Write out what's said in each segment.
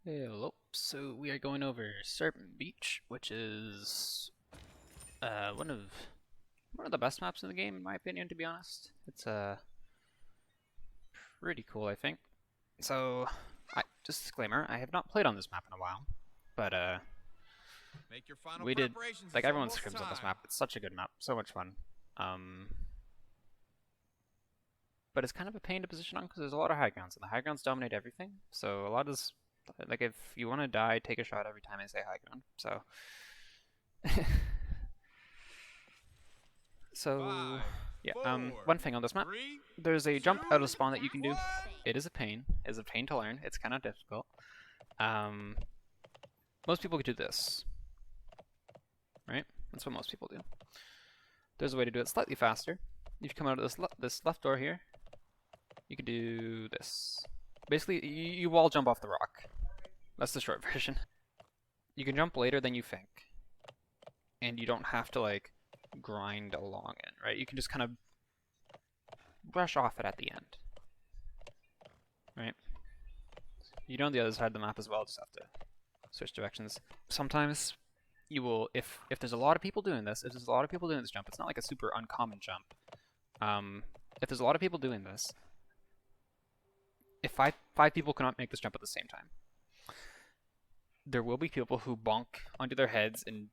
Hello. So we are going over Serpent Beach, which is one of the best maps in the game, in my opinion. To be honest, it's pretty cool, I think. So, just disclaimer: I have not played on this map in a while, but Make your final we did preparations. like It's everyone almost scrims on this time. map. It's such a good map, so much fun. Um, but it's kind of a pain to position on because there's a lot of high grounds, and the high grounds dominate everything. So a lot of like if you want to die, take a shot every time I say high ground. So. So, Five, yeah, four, one thing on this map, three, there's a jump out two, of spawn that you can do. one. It is a pain. It's a pain to learn. It's kind of difficult. Um, most people could do this, right? That's what most people do. There's a way to do it slightly faster. If you come out of this left door here, you can do this. Basically, you wall jump off the rock. That's the short version. You can jump later than you think, and you don't have to like grind along it, right? You can just kind of brush off it at the end, right? You know on the other side of the map as well, just have to switch directions. Sometimes you will, if there's a lot of people doing this, if there's a lot of people doing this jump, it's not like a super uncommon jump. If there's a lot of people doing this, if five people cannot make this jump at the same time, there will be people who bonk onto their heads and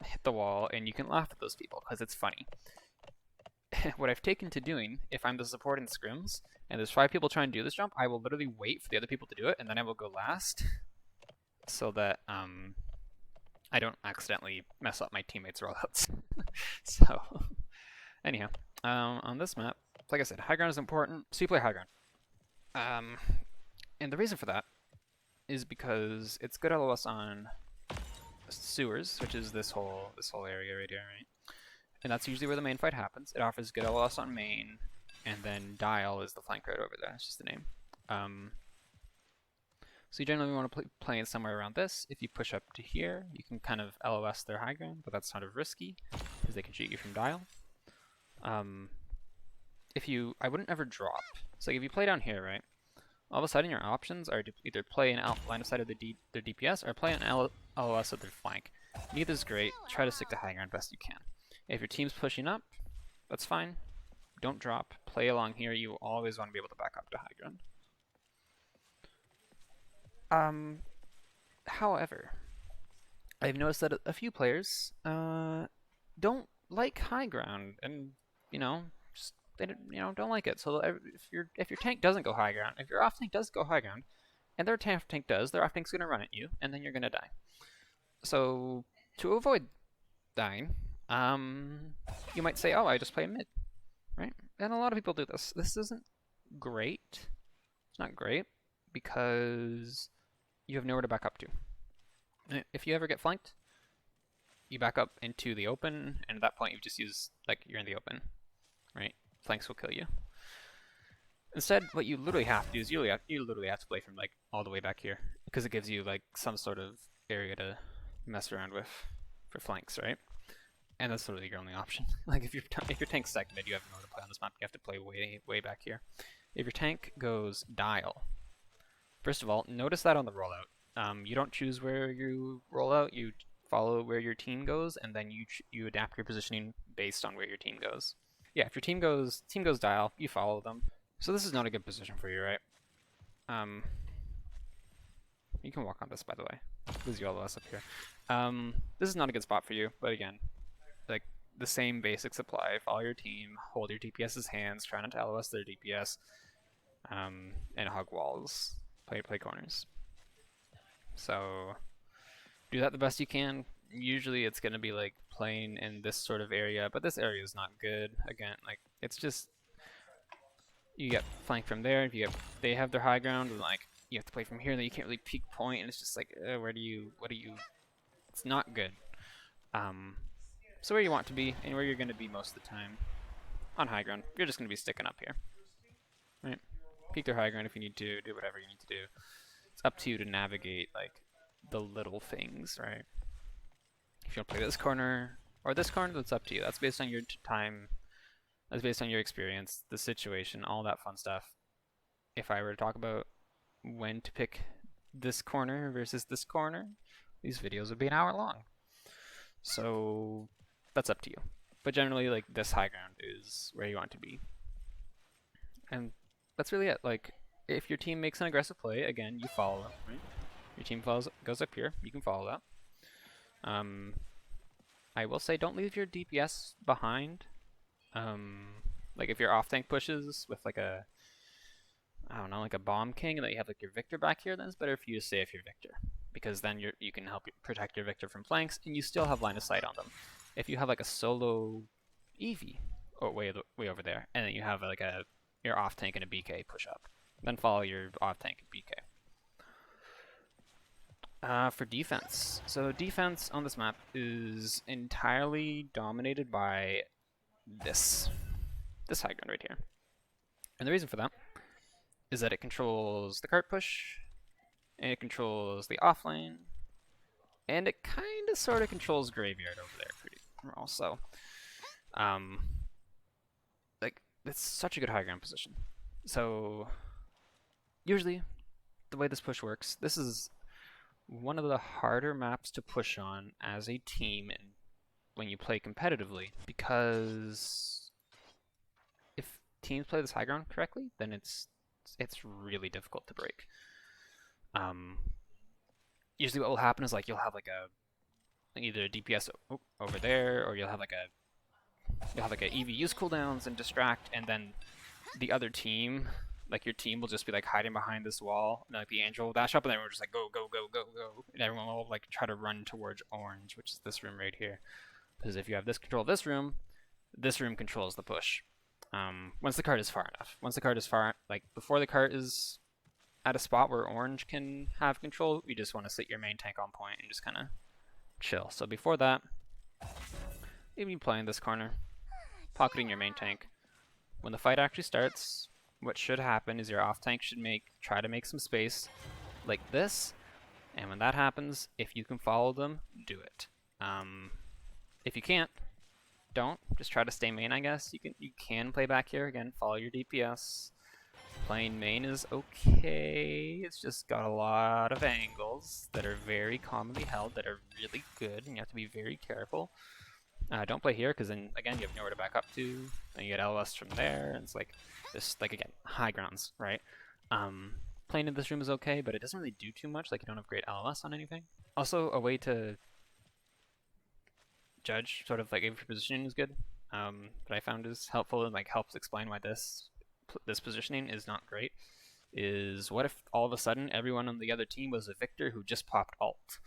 hit the wall, and you can laugh at those people because it's funny. What I've taken to doing, if I'm the support in scrims, and there's 5 people trying to do this jump, I will literally wait for the other people to do it, and then I will go last, so that I don't accidentally mess up my teammates' rollouts. So, anyhow, on this map, like I said, high ground is important, so you play high ground. And the reason for that is because it's good LOS on sewers, which is this whole area right here, right? And that's usually where the main fight happens. It offers good LOS on main, and then Dial is the flank right over there. That's just the name. So you generally want to play it somewhere around this. If you push up to here, you can kind of LOS their high ground, but that's sort of risky because they can shoot you from Dial. I wouldn't ever drop. So if you play down here, right, all of a sudden your options are to either play an line of sight of their DPS or play an LOS of their flank. Neither is great. Try to stick to high ground best you can. If your team's pushing up, that's fine. Don't drop. Play along here. You always want to be able to back up to high ground. However, I've noticed that a few players don't like high ground, and just they don't like it. So if your tank doesn't go high ground, if your off tank does go high ground, and their tank does, their off tank's gonna run at you, and then you're gonna die. So to avoid dying, you might say, oh, I just play mid, right? And a lot of people do this. This isn't great. It's not great because you have nowhere to back up to. If you ever get flanked, you back up into the open, and at that point you just use, like, you're in the open, right? Flanks will kill you. Instead, what you literally have to do is you literally have to play from, like, all the way back here, because it gives you, like, some sort of area to mess around with for flanks, right? And that's literally your only option. Like, if your tank's second mid, you have nowhere to play on this map. You have to play way back here. If your tank goes Dial, first of all, notice that on the rollout. You don't choose where you roll out. You follow where your team goes, and then you adapt your positioning based on where your team goes. Yeah, if your team goes Dial, you follow them. So this is not a good position for you, right? You can walk on this, by the way. Lose you all the less up here. This is not a good spot for you, but again, like, the same basics apply. Follow your team, hold your DPS's hands, try not to LOS their DPS, and hug walls. Play corners. So do that the best you can. Usually it's going to be like playing in this sort of area, but this area is not good. Again, like, it's just, you get flanked from there. They have their high ground, and like you have to play from here, and then you can't really peek point, and it's just like, what do you? It's not good. So where you want to be, and where you're going to be most of the time, on high ground, you're just going to be sticking up here, right? Peek their high ground if you need to, do whatever you need to do. It's up to you to navigate, like, the little things, right? If you want to play this corner or this corner, that's up to you. That's based on your time. That's based on your experience, the situation, all that fun stuff. If I were to talk about when to pick this corner versus this corner, these videos would be an hour long. So that's up to you. But generally, like, this high ground is where you want to be. And that's really it. Like, if your team makes an aggressive play, again, you follow them, right? Your team goes up here, you can follow that. I will say don't leave your DPS behind. Like if your off tank pushes with like a, I don't know, like a bomb king, and that you have like your Victor back here, then it's better for you to save your Victor, because then you can help protect your Victor from flanks, and you still have line of sight on them. If you have like a solo Eevee, way over there, and then you have like your off tank and a BK push up, then follow your off tank and BK. For defense, so defense on this map is entirely dominated by this high ground right here. And the reason for that is that it controls the cart push, and it controls the off lane, and it kind of sort of controls graveyard over there pretty well. So, like, it's such a good high ground position. So, usually, the way this push works, this is one of the harder maps to push on as a team and when you play competitively, because if teams play this high ground correctly, then it's really difficult to break. Usually what will happen is like you'll have like either a DPS over there, or you'll have like a EV use cooldowns and distract, and then the other team, like your team, will just be like hiding behind this wall, and like the angel will dash up, and then we're just like go go go go go, and everyone will like try to run towards orange, which is this room right here. Because if you have this control of this room controls the push. Once the card is far enough. Once the card is far, like before the card is at a spot where orange can have control, you just want to sit your main tank on point and just kind of chill. So before that, you'd be playing this corner, pocketing your main tank. When the fight actually starts, what should happen is your off tank should try to make some space like this, and when that happens, if you can follow them, do it. If you can't, don't. Just try to stay main, I guess. You can play back here again, follow your DPS. Playing main is okay. It's just got a lot of angles that are very commonly held that are really good, and you have to be very careful. Don't play here, because then again you have nowhere to back up to, and you get LS from there, and it's like this, like, again, high grounds, right? Playing in this room is okay, but it doesn't really do too much. Like, you don't have great LS on anything. Also, a way to judge sort of like if your positioning is good, that I found is helpful and like helps explain why this positioning is not great, is what if all of a sudden everyone on the other team was a Victor who just popped ult?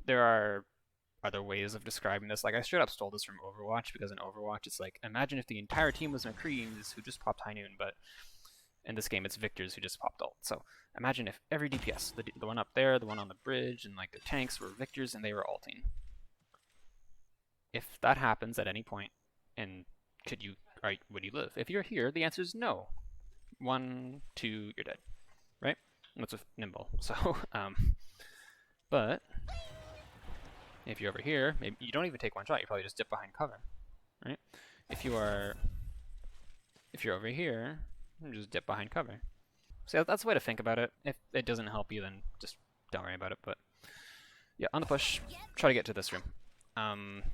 There are other ways of describing this. Like, I straight up stole this from Overwatch, because in Overwatch it's like, imagine if the entire team was McCreans who just popped High Noon, but in this game it's Victors who just popped ult. So imagine if every DPS, the one up there, the one on the bridge, and like the tanks were Victors and they were ulting. If that happens at any point, and would you live? If you're here, the answer is no. 1, 2, you're dead, right? That's with Nimble. So, but if you're over here, maybe you don't even take one shot. You probably just dip behind cover, right? If you're over here, you just dip behind cover. So that's the way to think about it. If it doesn't help you, then just don't worry about it. But yeah, on the push, try to get to this room.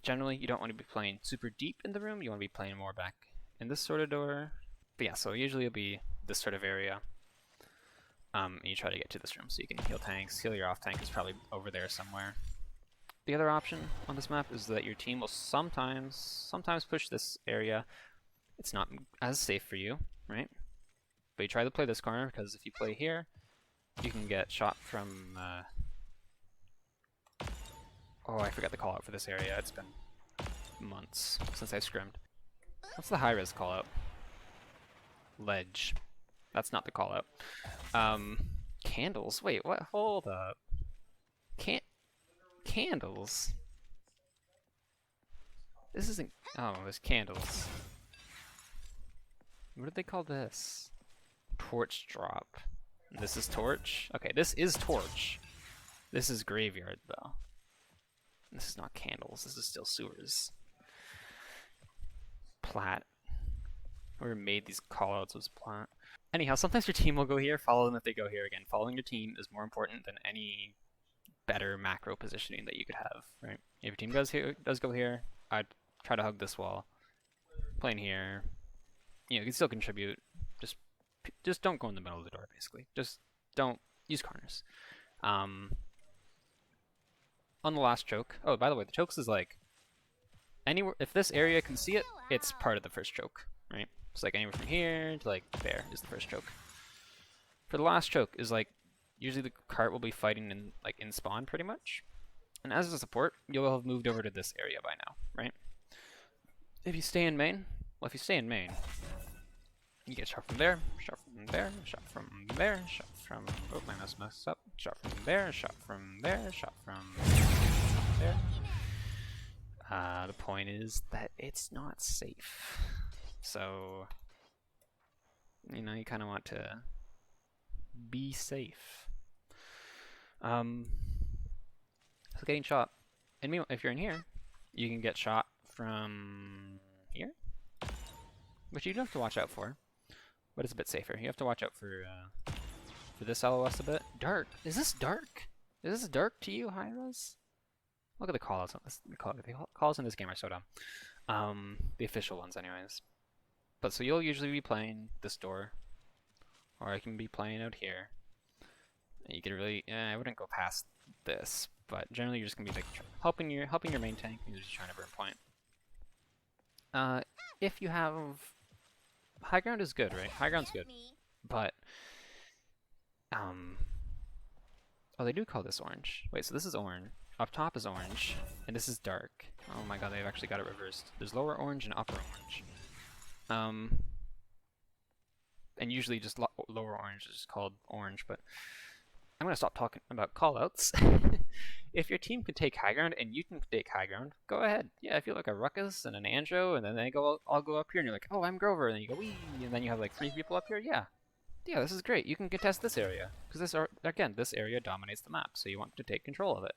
Generally, you don't want to be playing super deep in the room. You want to be playing more back in this sort of door. But yeah, so usually it'll be this sort of area. And you try to get to this room so you can heal tanks. Heal your off tank is probably over there somewhere. The other option on this map is that your team will sometimes push this area. It's not as safe for you, right? But you try to play this corner, because if you play here, you can get shot from... Oh, I forgot the call out for this area. It's been months since I scrimmed. What's the high-res call out? Ledge. That's not the call out. Candles? Wait, what? Hold up. Candles? This isn't... Oh, there's candles. What did they call this? Torch drop. This is torch? Okay, this is torch. This is graveyard, though. This is not candles. This is still sewers. Plat. Whoever made these callouts was Plat. Anyhow, sometimes your team will go here, follow them if they go here again. Following your team is more important than any better macro positioning that you could have, right? If your team does go here, I'd try to hug this wall. Playing here, you can still contribute. Just don't go in the middle of the door, basically. Just don't use corners. On the last choke. Oh, by the way, the chokes is like anywhere. If this area can see it, it's part of the first choke, right? It's like anywhere from here to like there is the first choke. For the last choke is like usually the cart will be fighting in spawn pretty much. And as a support, you'll have moved over to this area by now, right? If you stay in main, you get shot from there, shot from there, shot from there, shot from... Oh, my mouse messed up. Shot from there, shot from there, shot from there. The point is that it's not safe. So, you kind of want to be safe. So getting shot. And meanwhile, if you're in here, you can get shot from here, which you do have to watch out for. But it's a bit safer. You have to watch out for this LOS a bit. Dark. Is this dark? Is this dark to you, Hi-Res? Look at the callouts on this. The callouts in this game are so dumb. The official ones, anyways. But so you'll usually be playing this door, or I can be playing out here. And you can really, I wouldn't go past this, but generally you're just gonna be like helping your main tank. You're just trying to burn point. If you have high ground is good, right? High ground's good, but oh, they do call this orange. Wait, so this is orange. Up top is orange, and this is dark. Oh my god, they've actually got it reversed. There's lower orange and upper orange. And usually just lower orange is called orange, but I'm gonna stop talking about callouts. If your team can take high ground and you can take high ground, go ahead. Yeah, if you're like a Ruckus and an Anjo, and then they all go up here, and you're like, oh, I'm Grover, and then you go wee, and then you have like 3 people up here. Yeah, this is great. You can contest this area because this area dominates the map, so you want to take control of it,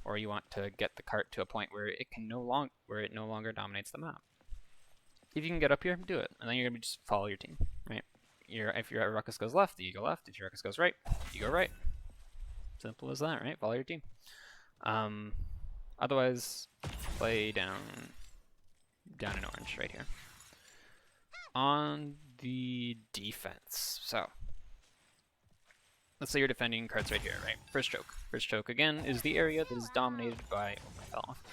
or you want to get the cart to a point where it no longer dominates the map. If you can get up here, do it, and then you're gonna just follow your team, right? If your Ruckus goes left, you go left. If your Ruckus goes right, you go right. Simple as that, right? Follow your team. Otherwise, play down in orange right here. On the defense, so let's say you're defending carts right here, right? First choke. First choke again is the area that is dominated by. Oh, I fell off.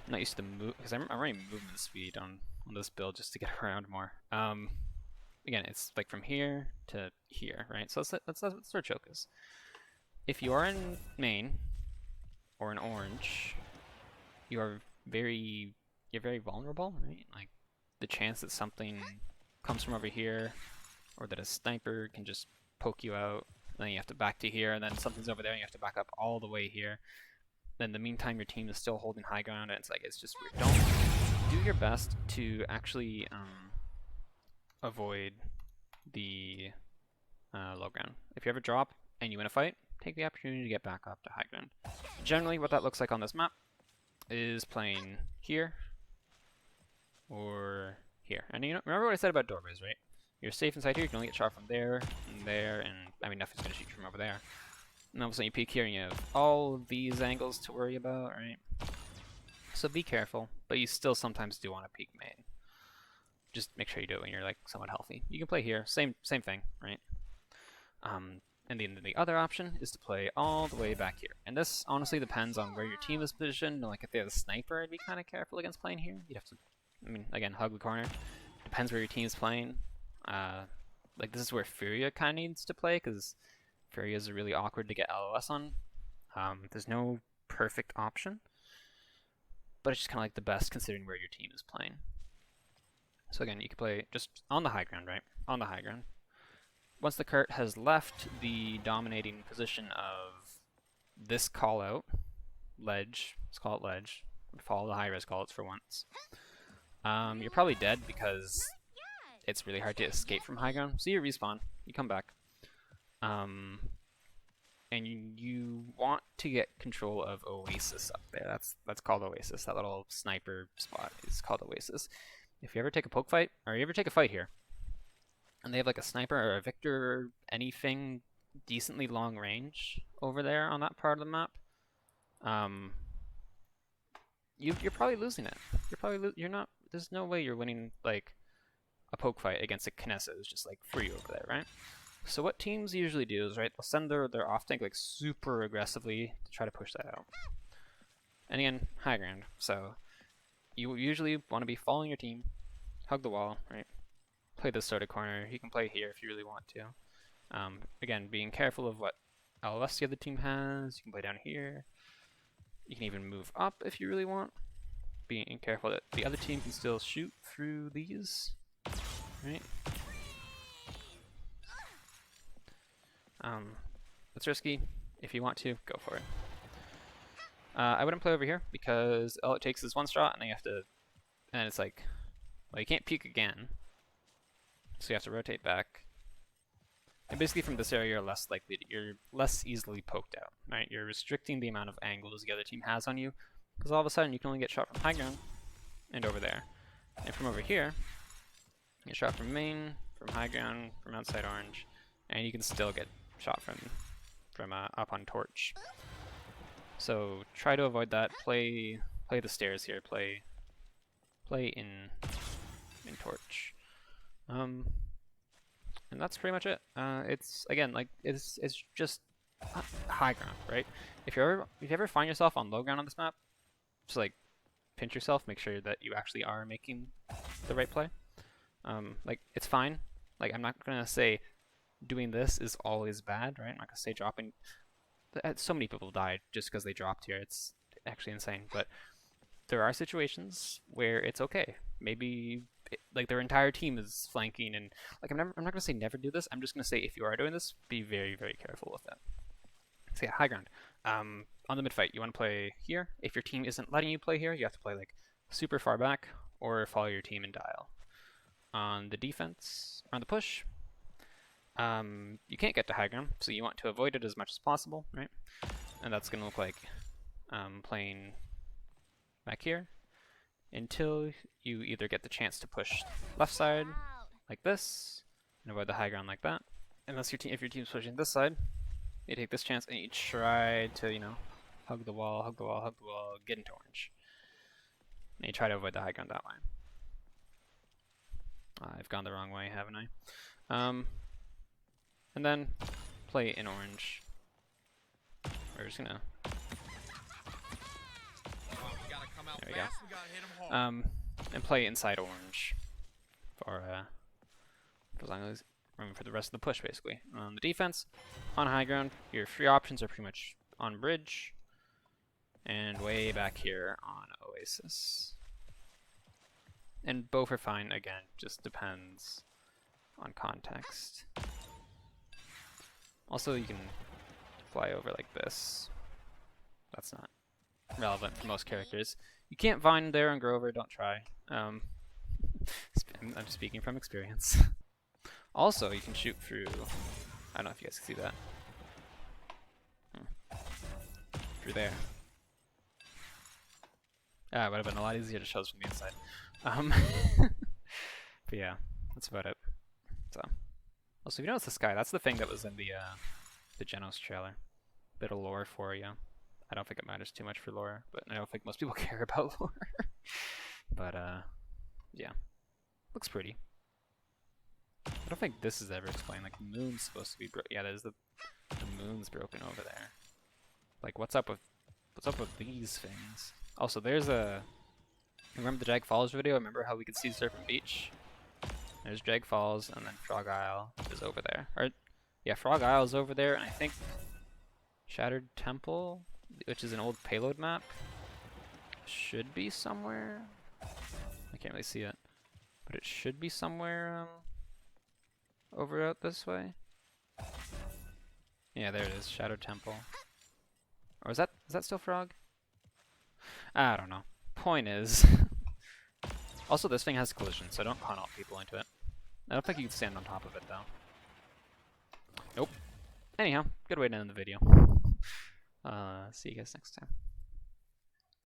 I'm not used to move because I'm running movement speed on this build just to get around more. Again, it's like from here to here, right? So that's what third choke is. If you are in main or in orange, you're very vulnerable, right? Like the chance that something comes from over here, or that a sniper can just poke you out, and then you have to back to here, and then something's over there, and you have to back up all the way here. Then in the meantime, your team is still holding high ground, and it's just weird. Don't do your best to actually avoid the low ground. If you ever drop and you win a fight, take the opportunity to get back up to high ground. Generally, what that looks like on this map is playing here or here. And remember what I said about doorways, right? You're safe inside here. You can only get shot from there and there, and I mean nothing's gonna shoot you from over there. And all of a sudden you peek here and you have all of these angles to worry about, right? So be careful, but you still sometimes do want to peek main. Just make sure you do it when you're like somewhat healthy. You can play here, same thing, right? And the other option is to play all the way back here. And this honestly depends on where your team is positioned. Like if they have a sniper, I'd be kind of careful against playing here. You'd have to, I mean, again, hug the corner. Depends where your team's playing. Like this is where Furia kind of needs to play because Furias are really awkward to get LOS on. There's no perfect option, but it's just kind of like the best considering where your team is playing. So again, you can play just on the high ground, right? On the high ground. Once the cart has left the dominating position of this callout, ledge, let's call it ledge, follow the high-res callouts for once, you're probably dead because it's really hard to escape from high ground. So you respawn, you come back, and you want to get control of Oasis up there. That's called Oasis. That little sniper spot is called Oasis. If you ever take a poke fight, or you ever take a fight here, and they have like a sniper or a Victor or anything decently long range over there on that part of the map, you're probably losing it. You're not. There's no way you're winning like a poke fight against a Kinessa who's just like free over there, right? So what teams usually do is, right, they'll send their off tank like super aggressively to try to push that out. And again, high ground. So you usually want to be following your team, hug the wall, right? Play this sort of corner. You can play here if you really want to. Again, being careful of what LS the other team has. You can play down here. You can even move up if you really want. Being careful that the other team can still shoot through these, right? It's risky. If you want to, go for it. I wouldn't play over here because all it takes is one shot, and then you have to, and it's like, well, you can't peek again, so you have to rotate back. And basically, from this area, you're less easily poked out, right? You're restricting the amount of angles the other team has on you, because all of a sudden you can only get shot from high ground and over there, and from over here, you get shot from main, from high ground, from outside orange, and you can still get shot from up on torch. So try to avoid that. Play the stairs here. Play in torch. And that's pretty much it. It's again like it's just high ground, right? If you ever find yourself on low ground on this map, just like pinch yourself, make sure that you actually are making the right play. Like it's fine. Like I'm not gonna say doing this is always bad, right? I'm not gonna say dropping. So many people died just because they dropped here. It's actually insane. But there are situations where it's okay. Maybe like their entire team is flanking, and like I'm not gonna say never do this. I'm just gonna say if you are doing this, be very, very careful with that. So yeah, high ground. On the mid fight, you want to play here. If your team isn't letting you play here, you have to play like super far back or follow your team and dial. On the defense, on the push, you can't get to high ground, so you want to avoid it as much as possible, right? And that's gonna look like playing back here until you either get the chance to push left side like this and avoid the high ground like that. Unless if your team's pushing this side, you take this chance and you try to, you know, hug the wall, get into orange. And you try to avoid the high ground that way. I've gone the wrong way, haven't I? And then play in orange. We're just gonna. There we go. And play inside orange for as long as for the rest of the push, basically. On the defense, on high ground, your free options are pretty much on bridge and way back here on Oasis. And both are fine. Again, just depends on context. Also, you can fly over like this. That's not relevant for most characters. You can't vine there and grow over, don't try. I'm just speaking from experience. Also, you can shoot through, I don't know if you guys can see that. Through there. It would have been a lot easier to show this from the inside. But yeah, that's about it. So, also, if you notice the sky, that's the thing that was in the Genos trailer. Bit of lore for you. I don't think it matters too much for lore, but I don't think most people care about lore. But yeah, looks pretty. I don't think this is ever explained. Like the moon's supposed to be yeah, there's the moon's broken over there. Like what's up with these things? Also, there's remember the Jag Falls video? Remember how we could see Serpent Beach? There's Jag Falls, and then Frog Isle is over there. Or yeah, Frog Isle is over there, and I think Shattered Temple, which is an old payload map, should be somewhere. I can't really see it, but it should be somewhere over out this way. Yeah, there it is, Shattered Temple. Or is that still Frog? I don't know. Point is, also this thing has collision, so don't con out people into it. I don't think you can stand on top of it though. Nope. Anyhow, good way to end the video. See you guys next time.